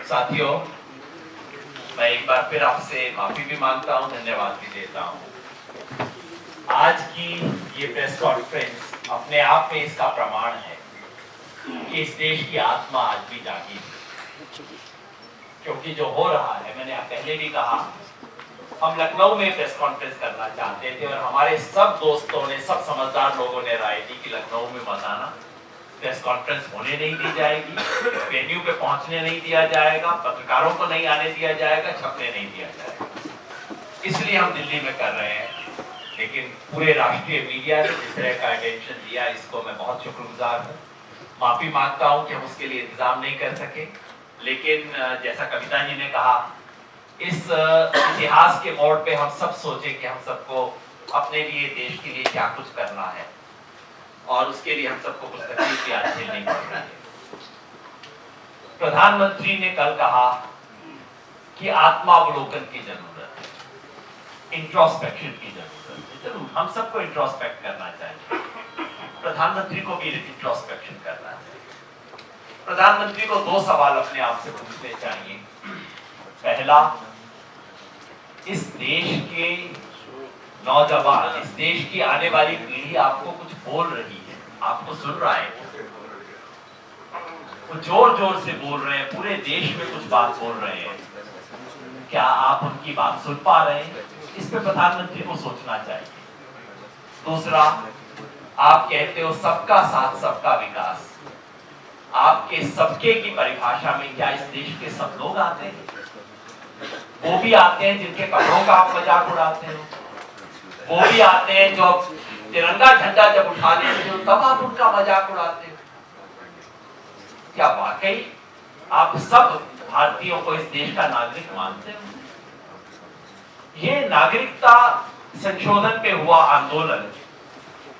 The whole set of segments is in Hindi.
साथियों, मैं एक बार फिर आपसे माफी भी मांगता हूं, धन्यवाद भी देता हूं। आज की ये प्रेस कॉन्फ्रेंस अपने आप में इसका प्रमाण है कि इस देश की आत्मा आज भी जागी है। क्योंकि जो हो रहा है, मैंने पहले भी कहा, हम लखनऊ में प्रेस कॉन्फ्रेंस करना चाहते थे और हमारे सब दोस्तों ने, सब समझदार लोगों ने राय दी कि लखनऊ में मत आना, प्रेस कॉन्फ्रेंस होने नहीं दी जाएगी, वेन्यू पे पहुंचने नहीं दिया जाएगा, पत्रकारों को नहीं आने दिया जाएगा, छपने नहीं दिया जाएगा। इसलिए हम दिल्ली में कर रहे हैं। लेकिन पूरे राष्ट्रीय मीडिया ने जिस तरह का अटेंशन दिया, इसको मैं बहुत शुक्रगुजार हूँ। माफी मांगता हूँ कि हम उसके लिए इंतजाम नहीं कर सके। लेकिन जैसा कविता जी ने कहा, इस इतिहास के मोड़ पे हम सब सोचे कि हम सबको अपने लिए, देश के लिए क्या कुछ करना है, और उसके लिए हम सबको कुछ तकलीफ भी आज झेलनी पड़ रही है। प्रधानमंत्री ने कल कहा कि आत्मावलोकन की जरूरत है, इंट्रोस्पेक्शन की जरूरत है। जरूर हम सबको इंट्रोस्पेक्ट करना चाहिए, प्रधानमंत्री को भी इंट्रोस्पेक्शन करना चाहिए। प्रधानमंत्री को दो सवाल अपने आप से पूछने चाहिए। पहला, इस देश के नौजवान, इस देश की आने वाली पीढ़ी आपको कुछ बोल रही है, आपको सुन रहा है, वो जोर जोर से बोल रहे हैं, पूरे देश में कुछ बात बोल रहे हैं, क्या आप उनकी बात सुन पा रहे हैं? इस पे प्रधानमंत्री को सोचना चाहिए। दूसरा, आप कहते हो सबका साथ सबका विकास, आपके सबके की परिभाषा में क्या इस देश के सब लोग आते हैं? वो भी आते हैं जिनके कपड़ों का आप मजाक उड़ाते हो, वो भी आते हैं जो तिरंगा झंडा जब उठा लेते हो तब आप उनका मजाक उड़ाते हो। क्या वाकई आप सब भारतीयों को इस देश का नागरिक मानते हो? ये नागरिकता संशोधन पे हुआ आंदोलन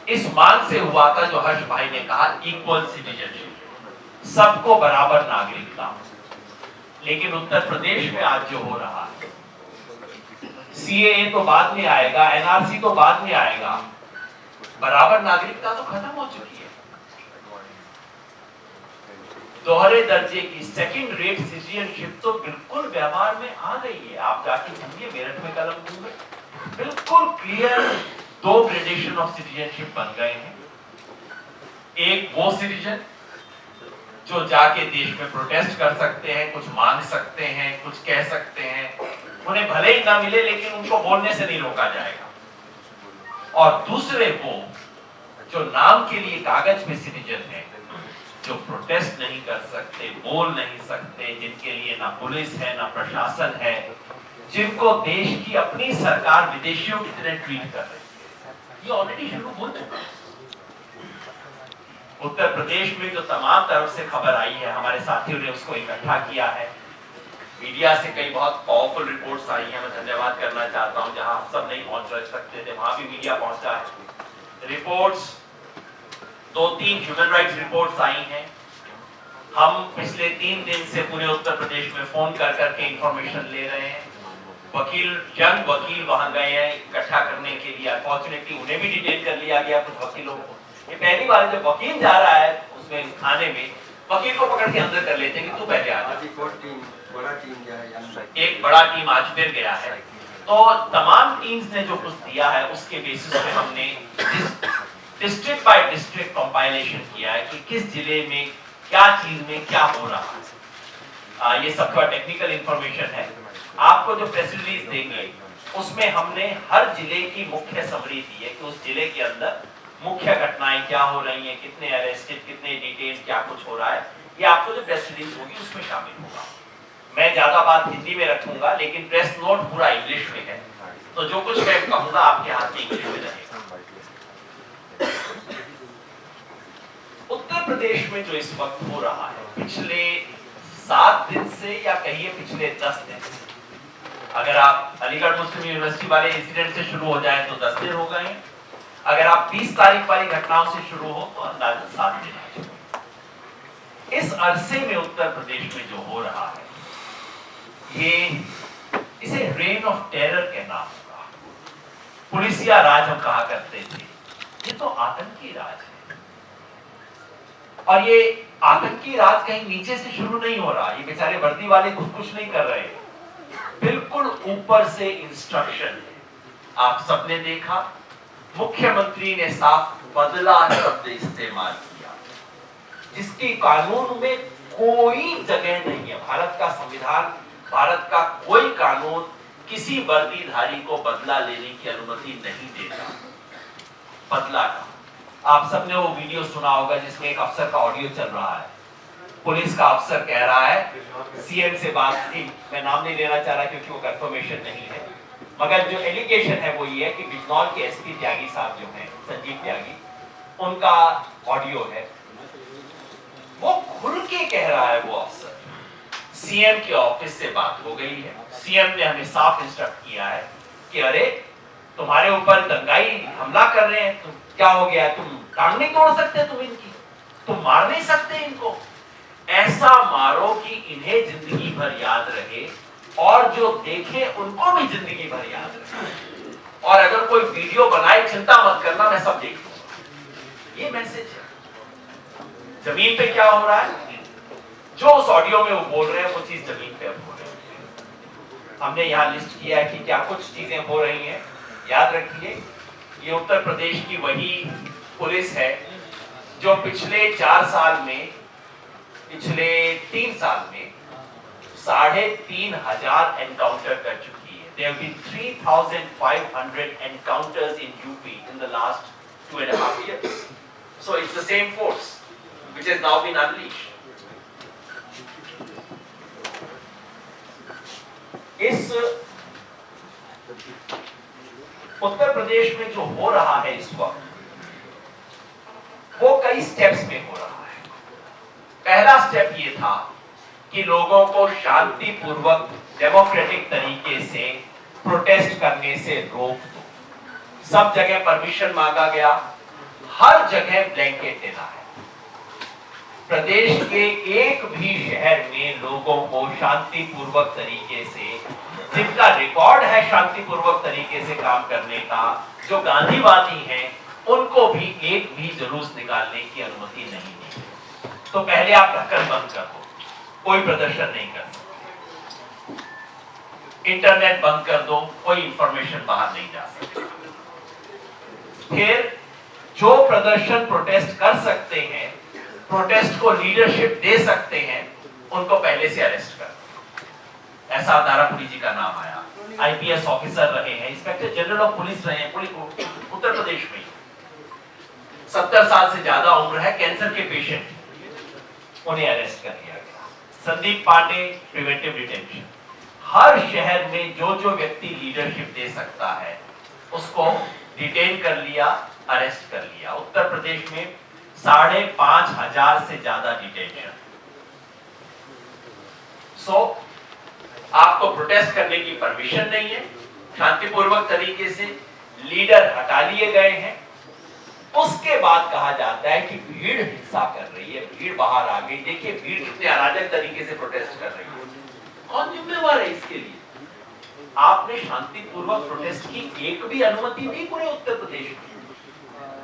इस मांग से हुआ था, जो हर्ष भाई ने कहा, इक्वल सिटीजनशिप, सबको बराबर नागरिकता। लेकिन उत्तर प्रदेश में आज जो हो रहा है, सीएए तो बाद में आएगा, एनआरसी तो बाद में आएगा, बराबर नागरिकता तो खत्म हो चुकी है। दोहरे दर्जे की सेकंड रेट सिटीजनशिप तो बिल्कुल व्यवहार में आ गई है। आप जाके सुनिए, मेरठ में कलम दूंगे, बिल्कुल क्लियर दो ग्रेडेशन ऑफ सिटीजनशिप बन गए हैं। एक वो सिटीजन जो जाके देश में प्रोटेस्ट कर सकते हैं, कुछ मांग सकते हैं, कुछ कह सकते हैं, उन्हें भले ही ना मिले लेकिन उनको बोलने से नहीं रोका जाएगा। और दूसरे वो जो नाम के लिए कागज पे सिटीजन है, जो प्रोटेस्ट नहीं कर सकते, बोल नहीं सकते, जिनके लिए ना पुलिस है ना प्रशासन है, जिनको देश की अपनी सरकार विदेशियों की तरह ट्रीट कर रही है, ये ऑलरेडी शुरू हो चुका है। उत्तर प्रदेश में जो तमाम तरफ से खबर आई है, हमारे साथियों ने उसको इकट्ठा किया है, मीडिया से कई बहुत पावरफुल रिपोर्ट्स आई हैं, मैं धन्यवाद करना चाहता हूं। जहां सब नहीं पहुंच सकते थे वहां भी मीडिया पहुंचा है। रिपोर्ट्स 2-3 ह्यूमन राइट्स रिपोर्ट्स आई हैं। हम पिछले 3 दिन से पूरे उत्तर प्रदेश में फोन कर करके इंफॉर्मेशन ले रहे हैं। जंग वकील वहां गए हैं इकट्ठा करने के लिए, अनफॉर्चुनेटली उन्हें भी डिटेन कर लिया गया, कुछ वकीलों को। ये पहली बार है जब वकील जा रहा है उसमें थाने में, वकील को पकड़ के अंदर कर लेते हैं कि तू पहले आ जा। एक बड़ा टीम आज फिर गया है। तो तमाम टीम्स ने जो कुछ दिया है उसके बेसिस पे हमने डिस्ट्रिक्ट बाय डिस्ट्रिक्ट कंपाइलेशन किया है कि किस जिले में क्या चीज में क्या हो रहा है। ये सब थोड़ा टेक्निकल इंफॉर्मेशन है। आपको जो प्रेस रिलीज देंगे उसमें हमने हर जिले की मुख्य समरी दी है कि उस जिले के अंदर मुख्य घटनाएं क्या हो रही हैं, कितने अरेस्टेड, कितने डिटेन, क्या कुछ हो रहा है। ये आपको जो प्रेस रिलीज होगी उसमें शामिल होगा। मैं ज्यादा बात हिंदी में रखूंगा लेकिन प्रेस नोट पूरा इंग्लिश में है, तो जो कुछ मैं कहूंगा आपके हाथ में इंग्लिश में रहेगा। उत्तर प्रदेश में जो इस वक्त हो रहा है, पिछले 7 दिन से या कहिए पिछले 10 दिन से, अगर आप अलीगढ़ मुस्लिम यूनिवर्सिटी वाले इंसिडेंट से शुरू हो जाए तो 10 दिन हो गए हैं। अगर आप 20 तारीख वाली घटनाओं से शुरू हो तो अंदाजा 7 दिन आ चुके। इस अरसे में उत्तर प्रदेश में जो हो रहा है, इसे रेन ऑफ टेरर कहना होगा। पुलिसिया राज हम कहा करते थे, ये तो आतंकी राज है। और ये आतंकी राज कहीं नीचे से शुरू नहीं हो रहा, ये बेचारे वर्दी वाले खुद कुछ नहीं कर रहे, बिल्कुल ऊपर से इंस्ट्रक्शन है। आप सबने देखा, मुख्यमंत्री ने साफ बदला शब्द इस्तेमाल किया, जिसकी कानून में कोई जगह नहीं है। भारत का संविधान, भारत का कोई कानून किसी वर्दीधारी को बदला लेने की अनुमति नहीं देता। बदला का आप सबने वो वीडियो सुना होगा जिसमें एक अफसर का ऑडियो चल रहा है, पुलिस का अफसर कह रहा है सीएम से बात थी, मैं नाम नहीं लेना चाह रहा क्योंकि वो कंफर्मेशन नहीं है, मगर जो एलिगेशन है वो ये है कि बिजनौर के एसपी त्यागी साहब जो हैं, संजीव त्यागी, उनका ऑडियो है, वो खुल के कह रहा है वो अफसर, सीएम के ऑफिस से बात हो गई है, सीएम ने हमें साफ इंस्ट्रक्ट किया है कि अरे तुम्हारे ऊपर दंगाई हमला कर रहे हैं, तुम क्या हो गया, तुम टांग नहीं तोड़ सकते, तुम इनकी, तुम मार नहीं सकते इनको, ऐसा मारो कि इन्हें जिंदगी भर याद रहे और जो देखे उनको भी जिंदगी भर याद रहे, और अगर कोई वीडियो बनाए चिंता मत करना, मैं सब देख लूंगा। ये मैसेज है। जमीन पे क्या हो रहा है, जो उस ऑडियो में वो बोल रहे हैं वो चीज जमीन पे अब हो रही है। हमने यहाँ लिस्ट किया है कि क्या कुछ चीजें हो रही हैं। याद रखिए, ये उत्तर प्रदेश की वही पुलिस है जो पिछले 4 साल में, पिछले 3 साल में 3,500 एनकाउंटर कर चुकी है। There have been 3,500 encounters in UP in the last 2.5 years. So it's the same force which has now been unleashed. इस उत्तर प्रदेश में जो हो रहा है इस वक्त, वो कई स्टेप्स में हो रहा है। पहला स्टेप ये था कि लोगों को शांतिपूर्वक डेमोक्रेटिक तरीके से प्रोटेस्ट करने से रोक दो। सब जगह परमिशन मांगा गया, हर जगह ब्लैंकेट देना है। प्रदेश के एक भी शहर में लोगों को शांतिपूर्वक तरीके से, जिनका रिकॉर्ड है शांतिपूर्वक तरीके से काम करने का, जो गांधीवादी हैं, उनको भी एक भी जुलूस निकालने की अनुमति नहीं दी। तो पहले आप ढक्कन बंद कर दो, कोई प्रदर्शन नहीं कर सकते, इंटरनेट बंद कर दो, कोई इंफॉर्मेशन बाहर नहीं जा सकती। फिर जो प्रदर्शन प्रोटेस्ट कर सकते हैं, प्रोटेस्ट को लीडरशिप दे सकते हैं, उनको पहले से अरेस्ट कर। ऐसा दारापुरी जी का नाम आया, आईपीएस ऑफिसर रहे हैं, इंस्पेक्टर जनरल ऑफ पुलिस रहे हैं, उत्तर प्रदेश में 70 साल से ज्यादा उम्र है, कैंसर के पेशेंट, उन्हें अरेस्ट कर लिया गया। Sandeep Pandey, preventive detention. हर शहर में जो जो व्यक्ति लीडरशिप दे सकता है उसको डिटेन कर लिया, अरेस्ट कर लिया। उत्तर प्रदेश में 5,500 से ज्यादा डिटेंशन। आपको प्रोटेस्ट करने की परमिशन नहीं है, शांतिपूर्वक तरीके से लीडर हटा लिए गए हैं। उसके बाद कहा जाता है कि भीड़ हिंसा कर रही है, भीड़ बाहर आ गई, देखिए भीड़ कितने अराजक तरीके से प्रोटेस्ट कर रही है। कौन जिम्मेवार है इसके लिए? आपने शांतिपूर्वक प्रोटेस्ट की एक भी अनुमति दी पूरे उत्तर प्रदेश में?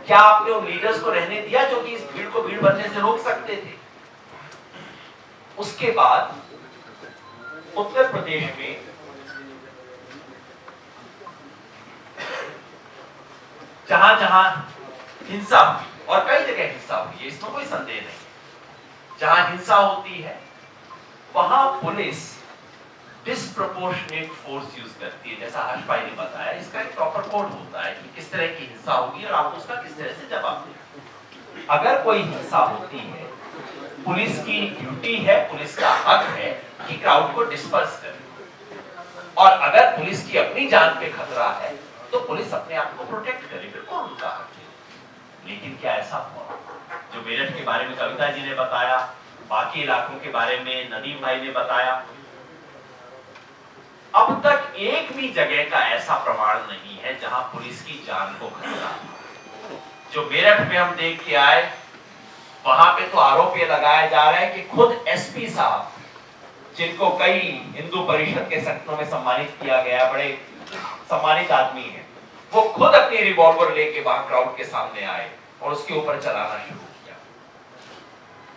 क्या आपने उन लीडर्स को रहने दिया जो कि इस भीड़ को भीड़ बनने से रोक सकते थे? उसके बाद उत्तर प्रदेश में जहां जहां हिंसा हुई, और कई जगह हिंसा हुई है, इसमें कोई संदेह नहीं, जहां हिंसा होती है वहां पुलिस डिस्प्रोपोर्शनेट फोर्स यूज करती है। जैसा हर्ष भाई ने बताया, इसका एक प्रॉपर कोड होता है कि किस तरह की हिंसा होगी और आपको उसका किस तरह से जवाब देना। अगर कोई हिंसा होती है, पुलिस की ड्यूटी है, पुलिस का हक है कि क्राउड को डिस्पर्स करे, और अगर पुलिस की अपनी जान पे खतरा है तो पुलिस अपने आप को प्रोटेक्ट करे, बिल्कुल उनका हक है। लेकिन क्या ऐसा हुआ? जो मेरठ के बारे में कविता जी ने बताया, बाकी इलाकों के बारे में नदीम भाई ने बताया, अब तक एक भी जगह का ऐसा प्रमाण नहीं है जहां पुलिस की जान को खतरा। जो मेरठ में हम देख के आए, वहां पे तो आरोप ये लगाया जा रहा है कि खुद एसपी साहब, जिनको कई हिंदू परिषद के संगठनों में सम्मानित किया गया, बड़े सम्मानित आदमी हैं, वो खुद अपनी रिवॉल्वर लेके वहां क्राउड के सामने आए और उसके ऊपर चलाना शुरू किया।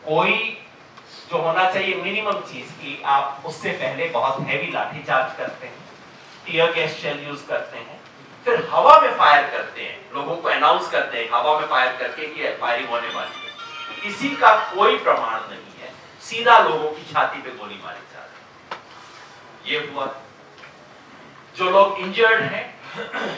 कोई जो होना चाहिए मिनिमम चीज की, आप उससे पहले बहुत हैवी लाठीचार्ज करते हैं, टीयर गैस शेल यूज करते हैं, फिर हवा में फायर करते हैं, लोगों को अनाउंस करते हैं हवा में फायर करके कि फायरिंग होने वाली है। इसी का कोई प्रमाण नहीं है, सीधा लोगों की छाती पे गोली मारी जा रही है। ये हुआ। जो लोग इंजर्ड हैं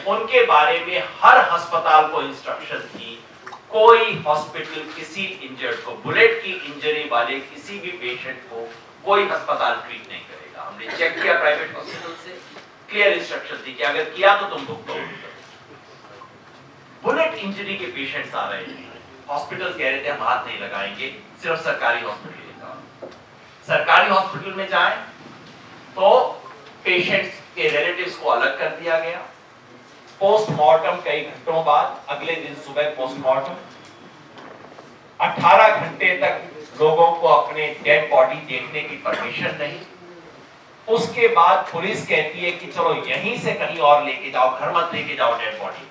उनके बारे में हर अस्पताल को इंस्ट्रक्शन थी, कोई हॉस्पिटल किसी इंजर्ड को, बुलेट की इंजरी वाले किसी भी पेशेंट को कोई अस्पताल ट्रीट नहीं करेगा। हमने चेक किया प्राइवेट हॉस्पिटल से, क्लियर इंस्ट्रक्शन थी कि अगर किया तो तुम भुगतो। बुलेट इंजरी के पेशेंट्स आ रहे थे, हॉस्पिटल कह रहे थे हम हाथ नहीं लगाएंगे, सिर्फ सरकारी हॉस्पिटल का। सरकारी हॉस्पिटल में जाएं तो पेशेंट्स के रिलेटिव्स को अलग कर दिया गया। पोस्टमार्टम कई घंटों बाद, अगले दिन सुबह पोस्टमार्टम, 18 घंटे तक लोगों को अपने डेड बॉडी देखने की परमिशन नहीं। उसके बाद पुलिस कहती है कि चलो यहीं से कहीं और लेके जाओ, घर मत लेके जाओ डेड बॉडी।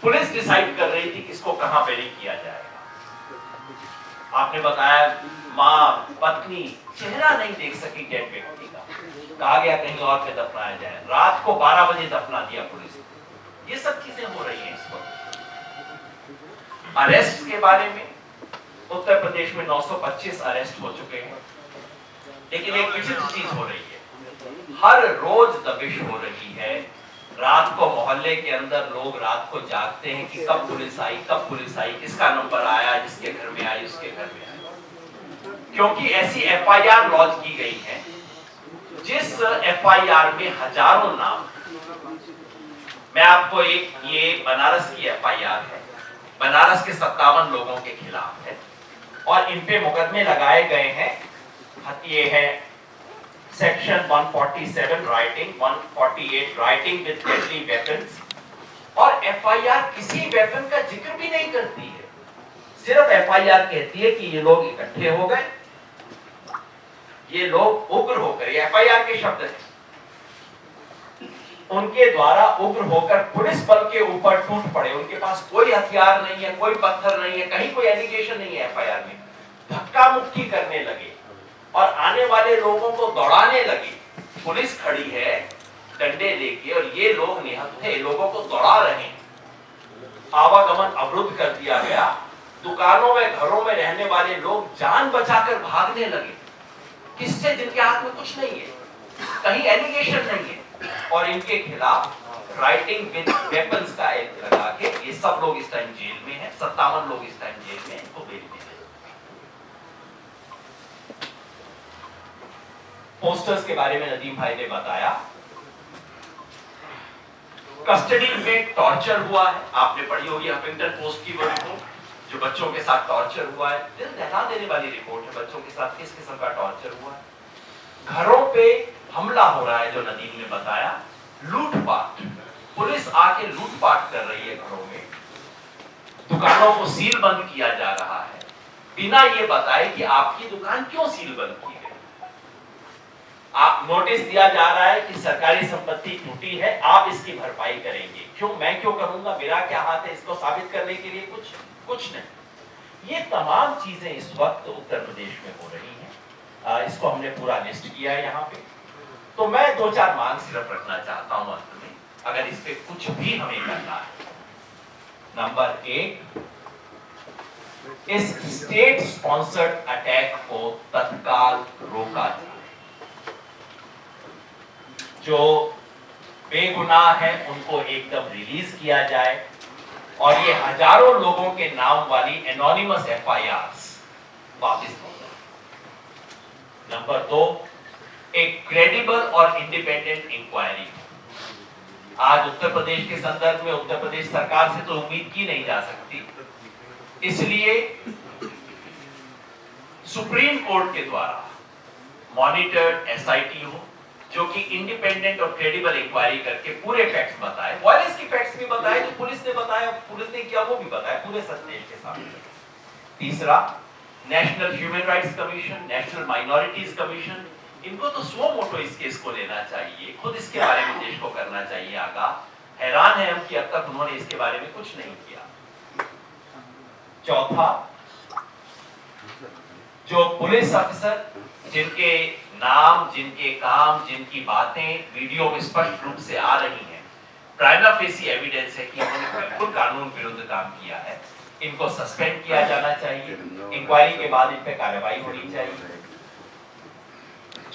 पुलिस डिसाइड कर रही थी किसको कहां बेरी किया जाएगा। आपने बताया मां, पत्नी चेहरा नहीं देख सकी डेड व्यक्ति का, कहा गया कहीं और पे दफनाया जाए। रात को 12 बजे दफना दिया पुलिस ने। ये सब चीजें हो रही हैं इस वक्त। अरेस्ट के बारे में उत्तर प्रदेश में 925 अरेस्ट हो चुके हैं, लेकिन एक विचित्र चीज हो रही है, हर रोज दबिश हो रही है। रात को मोहल्ले के अंदर लोग रात को जागते हैं कि कब पुलिस आई, कब पुलिस आई, किसका नंबर आया, जिसके घर में आई उसके घर में आई, क्योंकि ऐसी एफआईआर लॉन्च की गई है जिस एफआईआर में हजारों नाम। मैं आपको एक, ये बनारस की एफआईआर है, बनारस के 57 लोगों के खिलाफ है और इन पे मुकदमे लगाए गए हैं। ये है section 147 writing, 148 writing with deadly weapons, और एफआईआर किसी वेपन का जिक्र भी नहीं करती है, सिर्फ एफआईआर कहती है कि ये लोग इकट्ठे हो गए, ये लोग उग्र होकर, ये एफआईआर के शब्द हैं, उनके द्वारा उग्र होकर पुलिस बल के ऊपर टूट पड़े। उनके पास कोई हथियार नहीं है, कोई पत्थर नहीं है, कहीं कोई एलिगेशन नहीं है एफआईआर में। धक्का मुक्की करने लगे और आने वाले लोगों को दौड़ाने लगे। पुलिस खड़ी है डंडे लेके और ये लोग निहत्थे थे, लोगों को दौड़ा रहे हैं। आवागमन अवरुद्ध कर दिया गया। दुकानों में, घरों में रहने वाले लोग जान बचाकर भागने लगे। किससे? जिनके हाथ में कुछ नहीं है, कहीं एलिगेशन नहीं है, और इनके खिलाफ राइटिंग विद वेपन्स का एक लगा के ये सब लोग इस टाइम जेल में हैं। 57 लोग इस टाइम जेल में, इनको बेल में है। पोस्टर्स के बारे में नदीम भाई ने बताया। कस्टडी में टॉर्चर हुआ है, आपने पढ़ी होगी हफिंगटन पोस्ट की वो रिपोर्ट, जो बच्चों के साथ टॉर्चर हुआ है। दिल दहला देने वाली रिपोर्ट है, बच्चों के साथ किस किस्म का टॉर्चर हुआ है। घरों पे हमला हो रहा है, जो नदीम ने बताया। लूटपाट, पुलिस आके लूटपाट कर रही है घरों में। दुकानों को सील बंद किया जा रहा है बिना ये बताए कि आपकी दुकान क्यों सील बंद की गई। आप नोटिस दिया जा रहा है कि सरकारी संपत्ति टूटी है, आप इसकी भरपाई करेंगे। क्यों? मैं क्यों करूंगा, मेरा क्या हाथ है इसको साबित करने के लिए? कुछ नहीं। ये तमाम चीजें इस वक्त उत्तर प्रदेश में हो रही हैं। इसको हमने पूरा लिस्ट किया है यहाँ पे। तो मैं 2-4 मांग सिर्फ रखना चाहता हूं अंत में, अगर इस पे कुछ भी हमें करना है। नंबर 1, इस स्टेट स्पॉन्सर्ड अटैक को तत्काल रोका जाए। जो बेगुनाह है उनको एकदम रिलीज किया जाए और ये हजारों लोगों के नाम वाली एनोनिमस एफआईआर्स वापस हो जाए। नंबर 2, एक क्रेडिबल और इंडिपेंडेंट इंक्वायरी। आज उत्तर प्रदेश के संदर्भ में उत्तर प्रदेश सरकार से तो उम्मीद की नहीं जा सकती, इसलिए सुप्रीम कोर्ट के द्वारा मॉनिटर्ड एसआईटी हो, जो कि इंडिपेंडेंट और क्रेडिबल इंक्वायरी करके पूरे फैक्ट्स बताए, वायलेंस की फैक्ट्स भी बताए, जो पुलिस ने बताया, पुलिस ने किया वो भी बताया पूरे सत्य के सामने। तीसरा, national human rights commission, national minorities commission, इनको तो स्व मोटो इस केस को लेना चाहिए, खुद इसके बारे में देश को करना चाहिए आगाह। हैरान है हम कि अब तक उन्होंने इसके बारे में कुछ नहीं किया। चौथा, जो पुलिस ऑफिसर जिनके नाम, जिनके काम, जिनकी बातें वीडियो में स्पष्ट रूप से आ रही हैं, प्राइमा फेसी एविडेंस है कि उन्होंने बिल्कुल कानून विरुद्ध काम किया है, इनको सस्पेंड किया जाना चाहिए। इंक्वायरी के बाद इन पे कार्रवाई होनी चाहिए।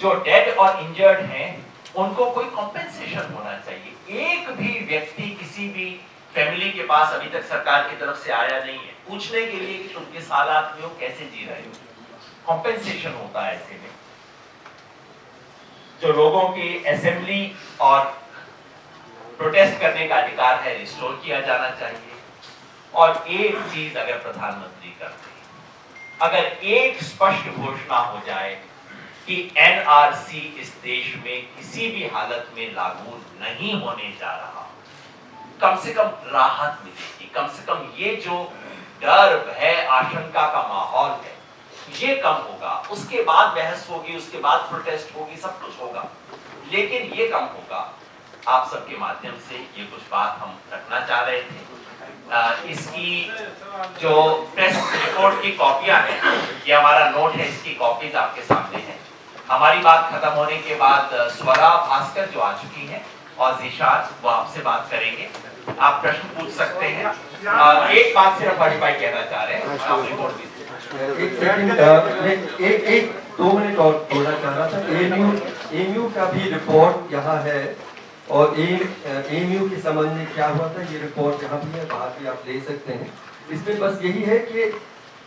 जो डेड और इंजर्ड हैं उनको कोई कॉम्पेंसेशन होना चाहिए। एक भी व्यक्ति किसी भी फैमिली के पास अभी तक सरकार की तरफ से आया नहीं है पूछने के लिए कि तुम किस हालात में हो, कैसे जी रहे हो। कॉम्पेंसेशन होता है ऐसे में। जो लोगों की असेंबली और प्रोटेस्ट करने का अधिकार है रिस्टोर किया जाना चाहिए। और एक चीज अगर प्रधानमंत्री करते हैं, अगर एक स्पष्ट घोषणा हो जाए कि एनआरसी इस देश में किसी भी हालत में लागू नहीं होने जा रहा, कम से कम राहत मिलेगी। कम से कम ये जो डर, भय, आशंका का माहौल है ये कम होगा। उसके बाद बहस होगी, उसके बाद प्रोटेस्ट होगी, सब कुछ होगा, लेकिन ये कम होगा। आप सबके माध्यम से ये कुछ बात हम रखना चाह रहे थे। इसकी जो प्रेस रिपोर्ट की कॉपियां हैं, ये हमारा नोट है, इसकी कॉपीज आपके सामने है। हमारी बात खत्म होने के बाद स्वरा भास्कर जो आ चुकी हैं और जीशान वो आपसे बात करेंगे। आप प्रश्न पूछ सकते हैं। एक बात सिर्फ हर्ष भाई कहना चाह रहे हैं, आप रिपोर्ट दीजिए। एक 2 मिनट और बोलना चाह रहा था। एमयू का भी रिपोर्ट यहाँ है और एमयू के संबंध में क्या हुआ था ये रिपोर्ट यहाँ भी है, बाहर भी आप ले सकते हैं। इसमें बस यही है कि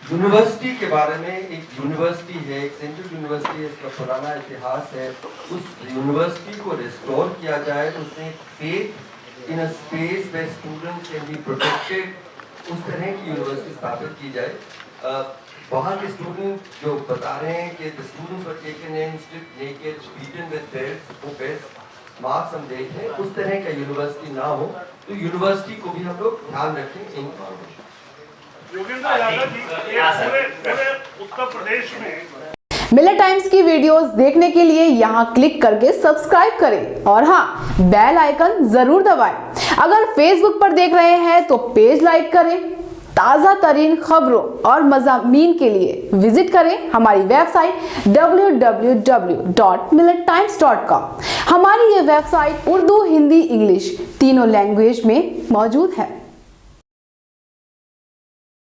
यूनिवर्सिटी के बारे में, एक यूनिवर्सिटी है, एक सेंट्रल यूनिवर्सिटी है, इसका पुराना इतिहास है, उस यूनिवर्सिटी को रिस्टोर किया जाए, उसमें faith in a space where students can be protected, उस तरह की यूनिवर्सिटी स्थापित की जाए। वहाँ के स्टूडेंट जो बता रहे हैं कि the students were taken in, stripped naked, beaten with belts, वो बेल्ट्स मार्क्स हम देख रहे हैं, उस तरह का यूनिवर्सिटी ना हो, तो यूनिवर्सिटी को भी हम लोग ध्यान रखें इन मामलों में। योगेंद्र यादव जी, पूरे उत्तर प्रदेश में मिलर टाइम्स की वीडियोस देखने के लिए यहाँ क्लिक करके सब्सक्राइब करें और हाँ, बेल आइकन जरूर दबाएं। अगर फेसबुक पर देख रहे हैं तो पेज लाइक करें। ताज़ा तरीन खबरों और मज़ामीन के लिए विजिट करें हमारी वेबसाइट www.millertimes.com। हमारी ये वेबसाइट उर्दू, हिंदी, इंग्लिश तीनों लैंग्वेज में मौजूद है।